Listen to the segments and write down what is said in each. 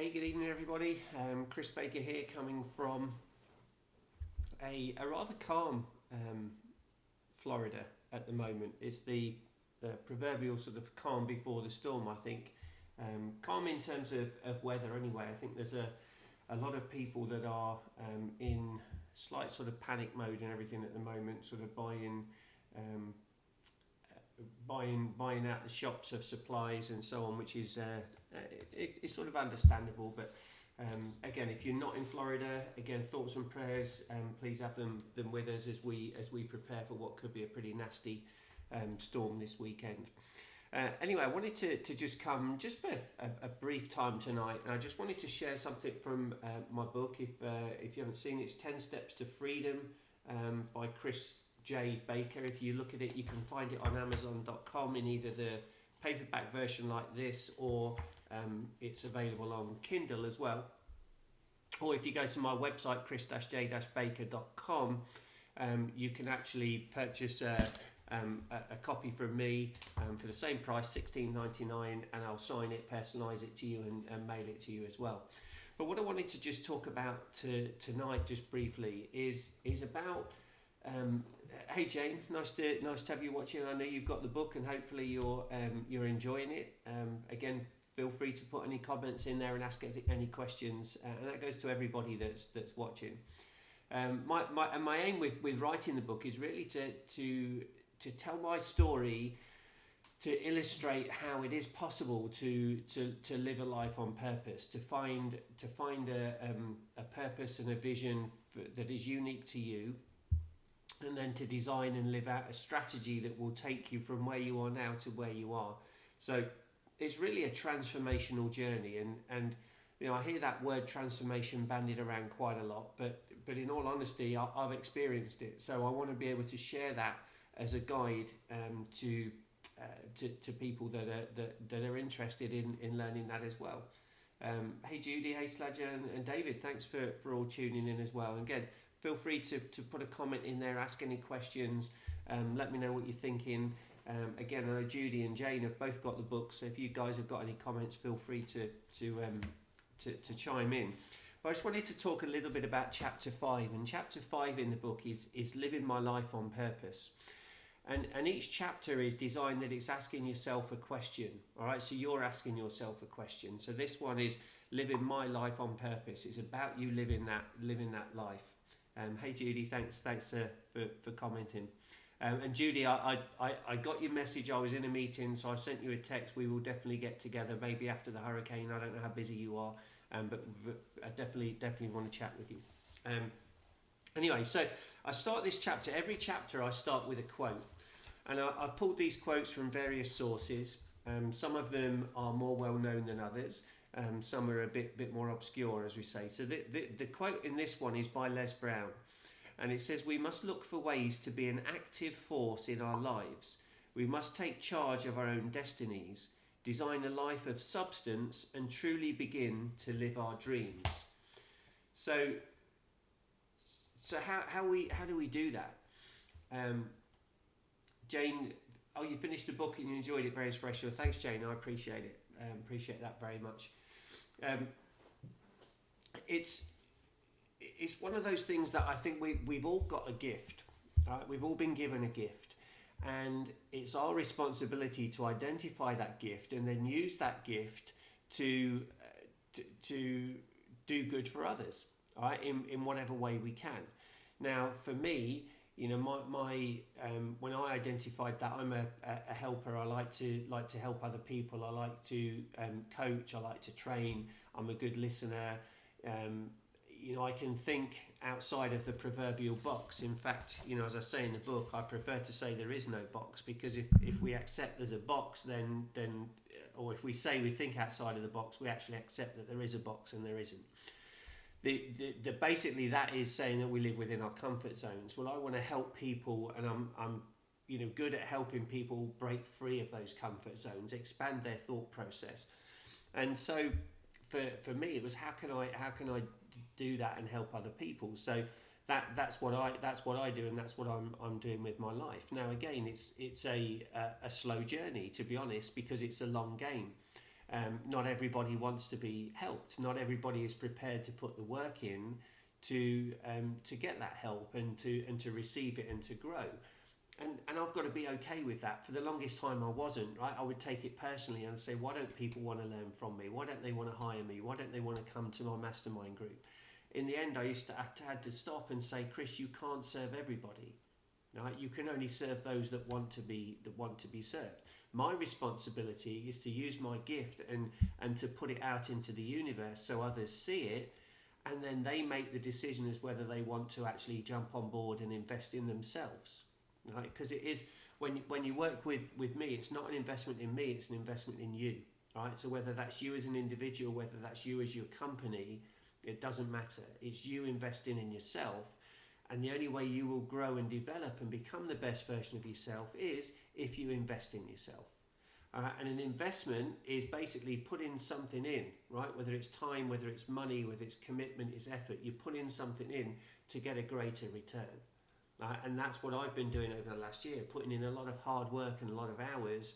Hey, good evening, everybody. Chris Baker here, coming from a rather calm Florida at the moment. It's the proverbial sort of calm before the storm, I think. Calm in terms of weather, anyway. I think there's a lot of people that are in slight sort of panic mode and everything at the moment, sort of um, buying out the shops of supplies and so on, which is it's sort of understandable. But again, if you're not in Florida, again, thoughts and prayers, please have them with us as we prepare for what could be a pretty nasty storm this weekend. Anyway, I wanted to just come just for a brief time tonight, and I just wanted to share something from my book. If you haven't seen it, it's 10 Steps to Freedom by Chris J. Baker. If you look at it, you can find it on Amazon.com in either the paperback version like this, or it's available on Kindle as well. Or if you go to my website, chris-j-baker.com, you can actually purchase a copy from me for the same price, $16.99, and I'll sign it, personalise it to you, and mail it to you as well. But what I wanted to just talk about tonight, just briefly, is about. Hey Jane, nice to have you watching. I know you've got the book, and hopefully you're enjoying it. Again, feel free to put any comments in there and ask any questions, and that goes to everybody that's watching. My aim with writing the book is really to tell my story, to illustrate how it is possible to live a life on purpose, to find a purpose and a vision that is unique to you, and then to design and live out a strategy that will take you from where you are now to where you are. So it's really a transformational journey, and I hear that word transformation bandied around quite a lot, but in all honesty, I've experienced it. So I want to be able to share that as a guide to people that are interested in learning that as well. Hey Judy, hey Sladger, and David, thanks for all tuning in as well. And again, feel free to put a comment in there, ask any questions, let me know what you're thinking. Again, I know Judy and Jane have both got the book, so if you guys have got any comments, feel free to chime in. But I just wanted to talk a little bit about chapter 5, and chapter 5 in the book is living my life on purpose. And each chapter is designed that it's asking yourself a question. All right, so you're asking yourself a question. So this one is living my life on purpose. It's about you living that life. Hey Judy, thanks for commenting. And Judy, I got your message. I was in a meeting, so I sent you a text. We will definitely get together, maybe after the hurricane. I don't know how busy you are, but I definitely want to chat with you. Anyway, so I start this chapter. Every chapter I start with a quote, and I pulled these quotes from various sources. Some of them are more well known than others. Some are a bit more obscure, as we say. So the quote in this one is by Les Brown, and it says, "We must look for ways to be an active force in our lives. We must take charge of our own destinies, design a life of substance, and truly begin to live our dreams." So how do we do that? Jane, oh, you finished the book and you enjoyed it, very inspirational. Thanks, Jane. I appreciate it. Appreciate that very much. It's one of those things that I think we've all got a gift. Right? We've all been given a gift, and it's our responsibility to identify that gift and then use that gift to do good for others. All right, in whatever way we can. Now, for me, my when I identified that I'm a helper, I like to help other people. I like to coach. I like to train. I'm a good listener. I can think outside of the proverbial box. In fact, as I say in the book, I prefer to say there is no box, because if we accept there's a box, then or if we say we think outside of the box, we actually accept that there is a box and there isn't. The basically that is saying that we live within our comfort zones. Well, I want to help people, and I'm good at helping people break free of those comfort zones, expand their thought process. And so for me, it was how can I do that and help other people? So that's what I do, and that's what I'm doing with my life. Now again, it's a slow journey, to be honest, because it's a long game. Not everybody wants to be helped. Not everybody is prepared to put the work in to get that help and to receive it and to grow. And I've got to be okay with that. For the longest time I wasn't, right? I would take it personally and say, why don't people want to learn from me? Why don't they want to hire me? Why don't they want to come to my mastermind group? In the end, I had to stop and say, Chris, you can't serve everybody. Right? You can only serve those that want to be served. My responsibility is to use my gift and to put it out into the universe so others see it, and then they make the decision as whether they want to actually jump on board and invest in themselves. Right? Because it is, when you work with me, it's not an investment in me, it's an investment in you. Right? So whether that's you as an individual, whether that's you as your company, it doesn't matter. It's you investing in yourself. And the only way you will grow and develop and become the best version of yourself is if you invest in yourself. And an investment is basically putting something in, right? Whether it's time, whether it's money, whether it's commitment, it's effort. You put in something in to get a greater return. And that's what I've been doing over the last year, putting in a lot of hard work and a lot of hours,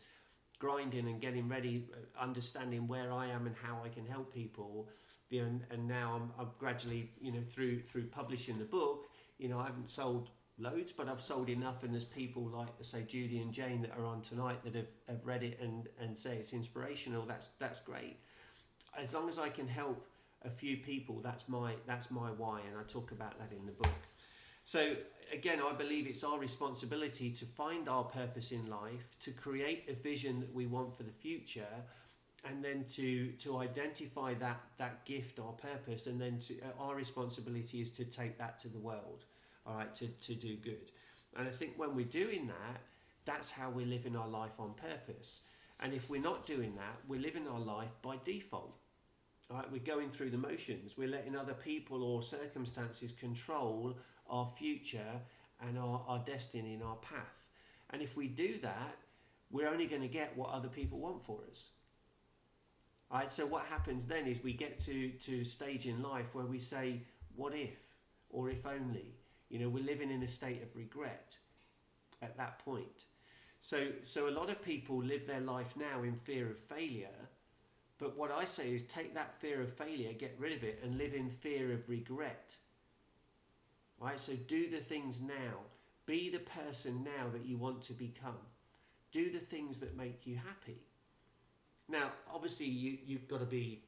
grinding and getting ready, understanding where I am and how I can help people. And now I'm gradually, through publishing the book, I haven't sold loads, but I've sold enough, and there's people like, say, Judy and Jane that are on tonight that have read it and say it's inspirational. That's great. As long as I can help a few people, that's my why, and I talk about that in the book. So again, I believe it's our responsibility to find our purpose in life, to create a vision that we want for the future, and then to identify that gift, our purpose, and then our responsibility is to take that to the world, all right, to do good. And I think when we're doing that, that's how we're living our life on purpose. And if we're not doing that, we're living our life by default. All right, we're going through the motions. We're letting other people or circumstances control our future and our destiny and our path. And if we do that, we're only going to get what other people want for us. All right, so what happens then is we get to a stage in life where we say, what if, or if only? We're living in a state of regret at that point. So a lot of people live their life now in fear of failure. But what I say is take that fear of failure, get rid of it, and live in fear of regret. Right? So do the things now. Be the person now that you want to become. Do the things that make you happy. Now, obviously, you've got to be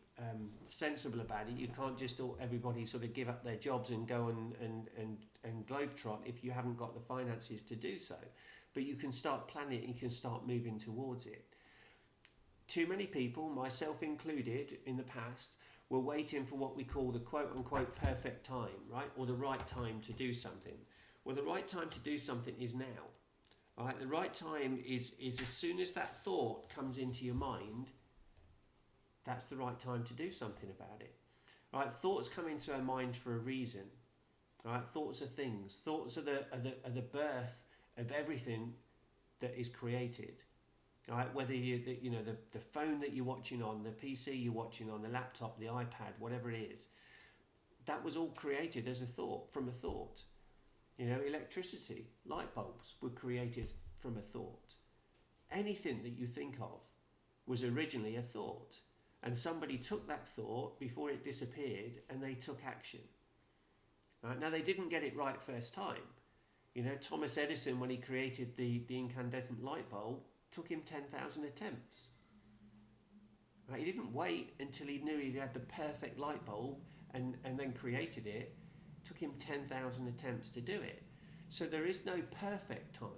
sensible about it. You can't just everybody sort of give up their jobs and go and globetrot if you haven't got the finances to do so. But you can start planning it, you can start moving towards it. Too many people, myself included, in the past, were waiting for what we call the quote-unquote perfect time, right? Or the right time to do something. Well, the right time to do something is now. All right? The right time is as soon as that thought comes into your mind, that's the right time to do something about it. All right? Thoughts come into our mind for a reason. All right? Thoughts are things. Thoughts are the birth of everything that is created. All right, whether the phone that you're watching on, the PC you're watching on, the laptop, the iPad, whatever it is, that was all created as a thought, from a thought. Electricity, light bulbs were created from a thought. Anything that you think of was originally a thought, and somebody took that thought before it disappeared and they took action. All right, now they didn't get it right first time. Thomas Edison, when he created the incandescent light bulb, took him 10,000 attempts. Right? He didn't wait until he knew he had the perfect light bulb and then created it. It took him 10,000 attempts to do it. So there is no perfect time.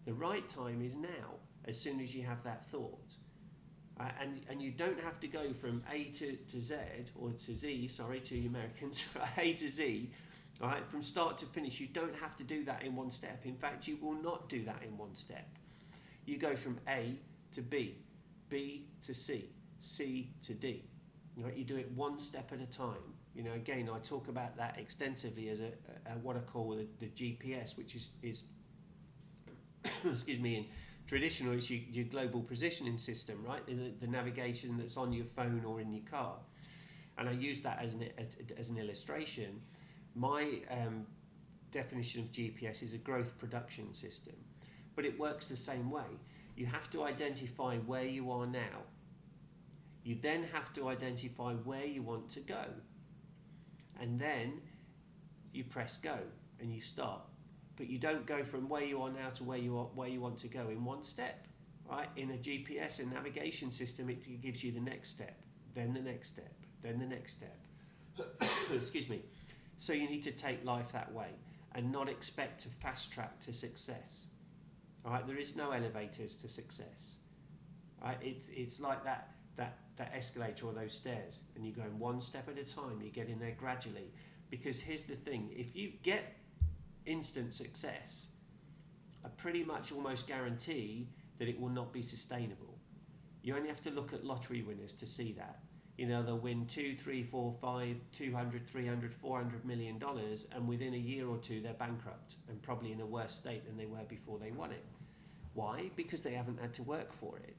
The right time is now, as soon as you have that thought. And you don't have to go from A to Z, or to Z, sorry, to you Americans, A to Z, all right, from start to finish. You don't have to do that in one step. In fact, you will not do that in one step. You go from A to B, B to C, C to D. Right? You do it one step at a time. Again, I talk about that extensively as a what I call the GPS, which is excuse me, in traditional, it's your global positioning system, right? The navigation that's on your phone or in your car. And I use that as an illustration. My definition of GPS is a growth production system. But it works the same way. You have to identify where you are now. You then have to identify where you want to go. And then you press go and you start. But you don't go from where you are now to where you want to go in one step. Right? In a GPS and navigation system, it gives you the next step, then the next step, then the next step. Excuse me. So you need to take life that way and not expect to fast track to success. All right? There is no elevators to success. All right? It's like that escalator or those stairs, and you're going one step at a time. You get in there gradually, because here's the thing: if you get instant success, I pretty much almost guarantee that it will not be sustainable. You only have to look at lottery winners to see that. You know, they'll win 2, 3, 4, 5, 200, 300, 400 million dollars, and within a year or two they're bankrupt and probably in a worse state than they were before they won it. Why? Because they haven't had to work for it.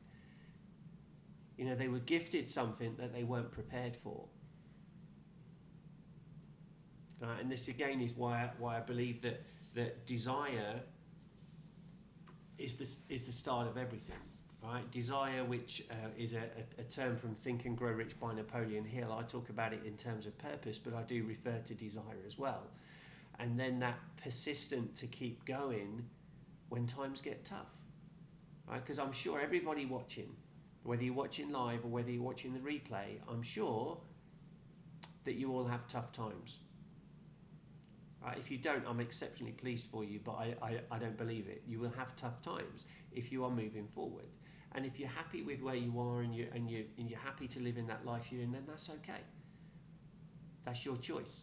You know, they were gifted something that they weren't prepared for. And this again is why I believe that desire is the start of everything. Right? Desire, which is a term from Think and Grow Rich by Napoleon Hill. I talk about it in terms of purpose, but I do refer to desire as well. And then that persistent to keep going when times get tough. Right? Because I'm sure everybody watching, whether you're watching live or whether you're watching the replay, I'm sure that you all have tough times. If you don't, I'm exceptionally pleased for you, but I don't believe it. You will have tough times if you are moving forward. And if you're happy with where you are and you're happy to live in that life you're in, then that's okay. That's your choice.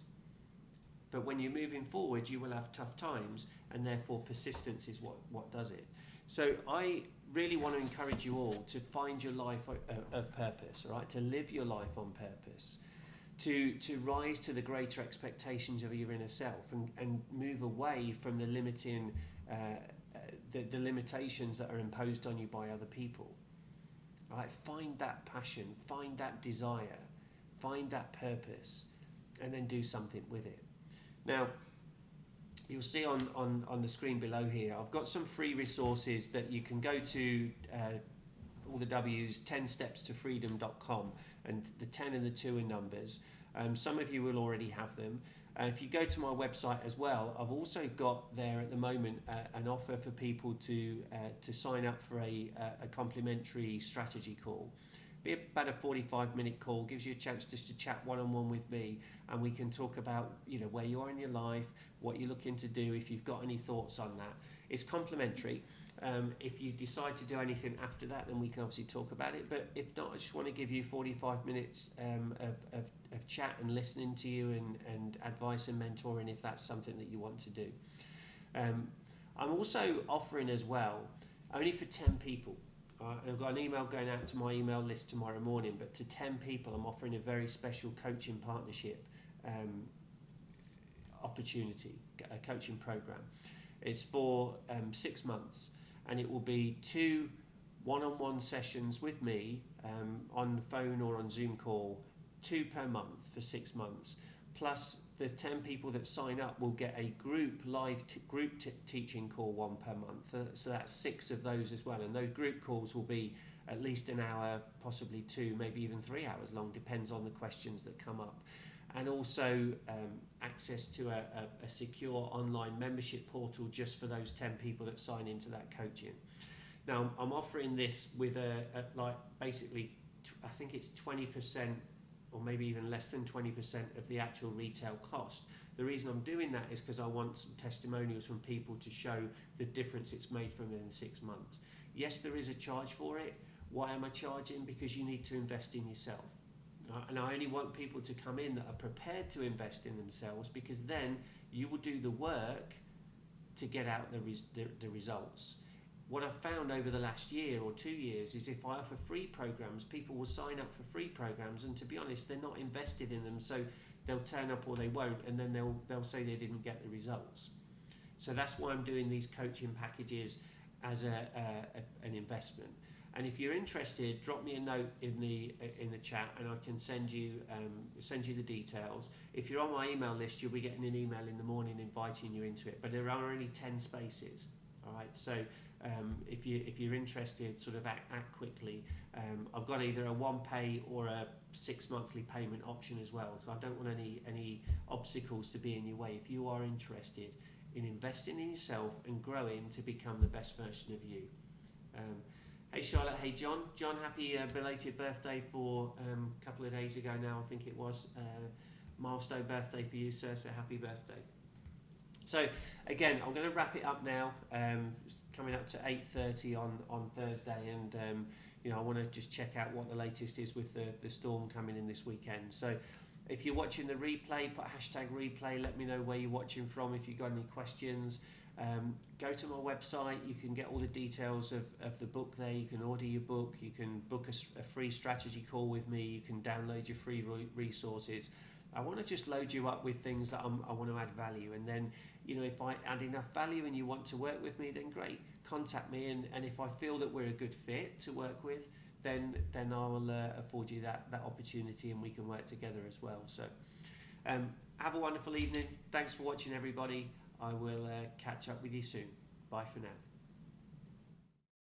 But when you're moving forward, you will have tough times, and therefore persistence is what does it. So I really want to encourage you all to find your life of purpose, right? To live your life on purpose. To rise to the greater expectations of your inner self and move away from the limiting the limitations that are imposed on you by other people. Right? Find that passion, find that desire, find that purpose, and then do something with it. Now, you'll see on the screen below here, I've got some free resources that you can go to, all the W's, 10stepstofreedom.com, and the 10 and the 2 in numbers. Some of you will already have them. If you go to my website as well, I've also got there at the moment an offer for people to sign up for a complimentary strategy call. Be about a 45-minute call, gives you a chance just to chat one-on-one with me, and we can talk about where you are in your life, what you're looking to do, if you've got any thoughts on that. It's complimentary. If you decide to do anything after that, then we can obviously talk about it. But if not, I just want to give you 45 minutes of chat and listening to you and advice and mentoring if that's something that you want to do. I'm also offering as well, only for 10 people. I've got an email going out to my email list tomorrow morning, but to 10 people I'm offering a very special coaching partnership opportunity, a coaching program. It's for 6 months, and it will be 2 one-on-one sessions with me on the phone or on Zoom call, 2 per month for 6 months, plus the 10 people that sign up will get a group teaching call, 1 per month. So that's 6 of those as well, and those group calls will be at least an hour, possibly 2, maybe even 3 hours long, depends on the questions that come up. And also access to a secure online membership portal just for those 10 people that sign into that coaching. Now, I'm offering this with basically, I think it's 20% or maybe even less than 20% of the actual retail cost. The reason I'm doing that is because I want some testimonials from people to show the difference it's made for them in 6 months. Yes, there is a charge for it. Why am I charging? Because you need to invest in yourself. And I only want people to come in that are prepared to invest in themselves, because then you will do the work to get out the results. What I've found over the last year or 2 years is if I offer free programs, people will sign up for free programs, and to be honest, they're not invested in them, so they'll turn up or they won't, and then they'll say they didn't get the results. So that's why I'm doing these coaching packages as an investment. And if you're interested, drop me a note in the chat, and I can send you the details. If you're on my email list, you'll be getting an email in the morning inviting you into it. But there are only 10 spaces. All right, so if you're interested, sort of act quickly. I've got either a one pay or a 6 monthly payment option as well, so I don't want any obstacles to be in your way. If you are interested in investing in yourself and growing to become the best version of you. Hey Charlotte, hey John. John, happy belated birthday for a couple of days ago now, I think it was. Milestone birthday for you, sir, so happy birthday. So again, I'm going to wrap it up now. It's coming up to 8:30 on Thursday, and I want to just check out what the latest is with the storm coming in this weekend. So if you're watching the replay, put #replay, let me know where you're watching from. If you've got any questions, go to my website. You can get all the details of the book there. You can order your book. You can book a free strategy call with me. You can download your free resources. I want to just load you up with things that I want to add value, and then if I add enough value and you want to work with me, then great, contact me, and if I feel that we're a good fit to work with, then I'll afford you that opportunity, and we can work together as well. So have a wonderful evening. Thanks for watching, everybody. I will catch up with you soon. Bye for now.